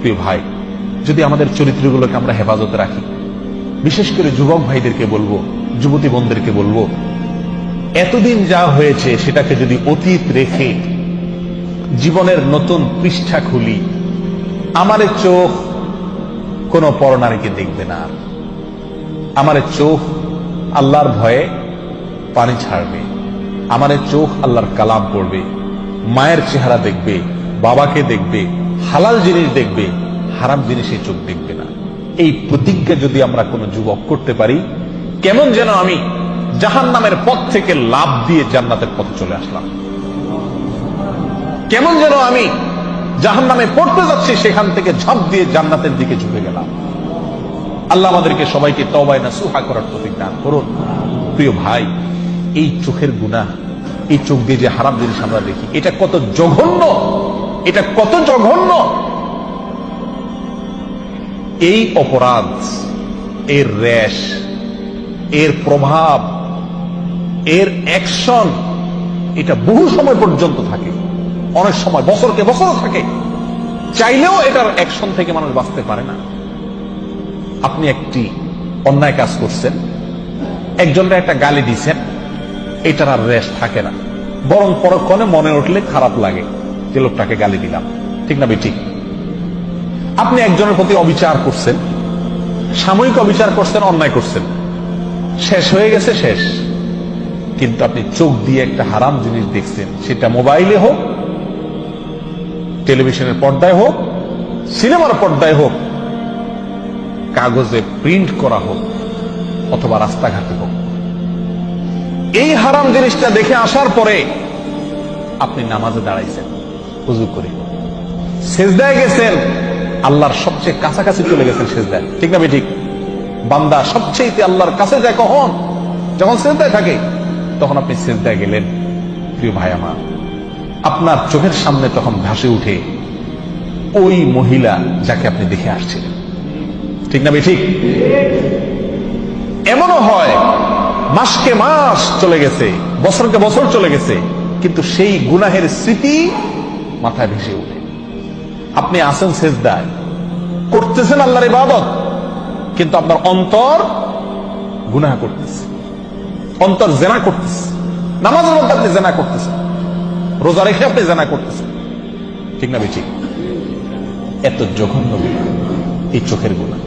প্রিয় ভাই, যদি আমাদের চরিত্রগুলোকে আমরা হেফাজতে রাখি, বিশেষ করে যুবক ভাইদেরকে বলবো, যুবতী বোনদেরকে বলবো, এতদিন যা হয়েছে সেটাকে যদি অতীত রেখে জীবনের নতুন পৃষ্ঠা খুলি, আমার চোখ কোন পরনারীকে দেখবে না, আমার চোখ আল্লাহর ভয়ে পানি ছাড়বে, আমার চোখ আল্লাহর কালাম পড়বে, মায়ের চেহারা দেখবে, বাবাকে দেখবে, হালাল জিনিস দেখবে, হারাম জিনিসে চোখ দেখবে না। এই প্রতিজ্ঞা যদি আমরা কোন যুবক করতে পারি, কেমন যেন আমি জাহান্নামের পথ থেকে লাফ দিয়ে জান্নাতের পথে চলে আসলাম, কেমন যেন আমি জাহান্নামে পড়তে যাচ্ছি, সেখান থেকে ঝাঁপ দিয়ে জান্নাতের দিকে ঝুঁকে গেলাম। আল্লাহ আমাদেরকে সবাইকে তওবাহ নাসুহা করার তৌফিক দান করুন। প্রিয় ভাই, এই চোখের গুনাহ, এই চোখ দিয়ে যে হারাম জিনিস আমরা দেখি, এটা কত জঘন্য, এটা কত জঘন্য। এই অপরাধ, এর রেশ, এর প্রভাব, এর অ্যাকশন, এটা বহু সময় পর্যন্ত থাকে, অনেক সময় বছরকে বছর থাকে, চাইলেও এটার অ্যাকশন থেকে মানুষ বাঁচতে পারে না। আপনি একটি অন্যায় কাজ করছেন, একজনকে একটা গালি দিচ্ছেন, এটার আর রেশ থাকে না, বরং পরক্ষণে মনে উঠলে খারাপ লাগে যে লোকটাকে গালি দিলাম, ঠিক না বেঠিক? আপনি একজনের প্রতি অবিচার করছেন, সাময়িক অবিচার করছেন, অন্যায় করছেন, শেষ হয়ে গেছে, শেষ। কিন্তু আপনি চোখ দিয়ে একটা হারাম জিনিস দেখছেন, সেটা মোবাইলে হোক, টেলিভিশনের পর্দায় হোক, সিনেমার পর্দায় হোক, কাগজে প্রিন্ট করা হোক, অথবা রাস্তাঘাটে হোক, এই হারাম জিনিসটা দেখে আসার পরে আপনি নামাজে দাঁড়াইছেন, ওযু করে সিজদায় গেছেন, আল্লাহর সবচেয়ে কাছাকাছি চলে গেছেন সিজদায়, ঠিক না ঠিক? বান্দা সবচেয়ে আল্লাহর কাছে যায় কখন? যখন সিজদায় থাকে, তখন আপনি সিজদায় গেলেন। প্রিয় ভাই আমার, আপনার চোখের সামনে তখন ভাসে উঠে ওই মহিলা যাকে আপনি দেখে আসছিলেন, ঠিক না ঠিক? এমনও হয় মাসকে মাস চলে গেছে, বছরকে বছর চলে গেছে, কিন্তু সেই গুনাহের স্মৃতি মাথায় ভেসে উঠে। আপনি আছেন সিজদায়, করতেছেন আল্লাহর ইবাদত, কিন্তু আপনার অন্তর গুনাহ করতেছে, অন্তর জেনা করতেছে, নামাজের মধ্যে আপনি জেনা করতেছেন, রোজা রেখে আপনি জেনা করতেছেন, ঠিক না বেঠিক? এত জঘন্য গুনাহ এই চোখের গুনাহ।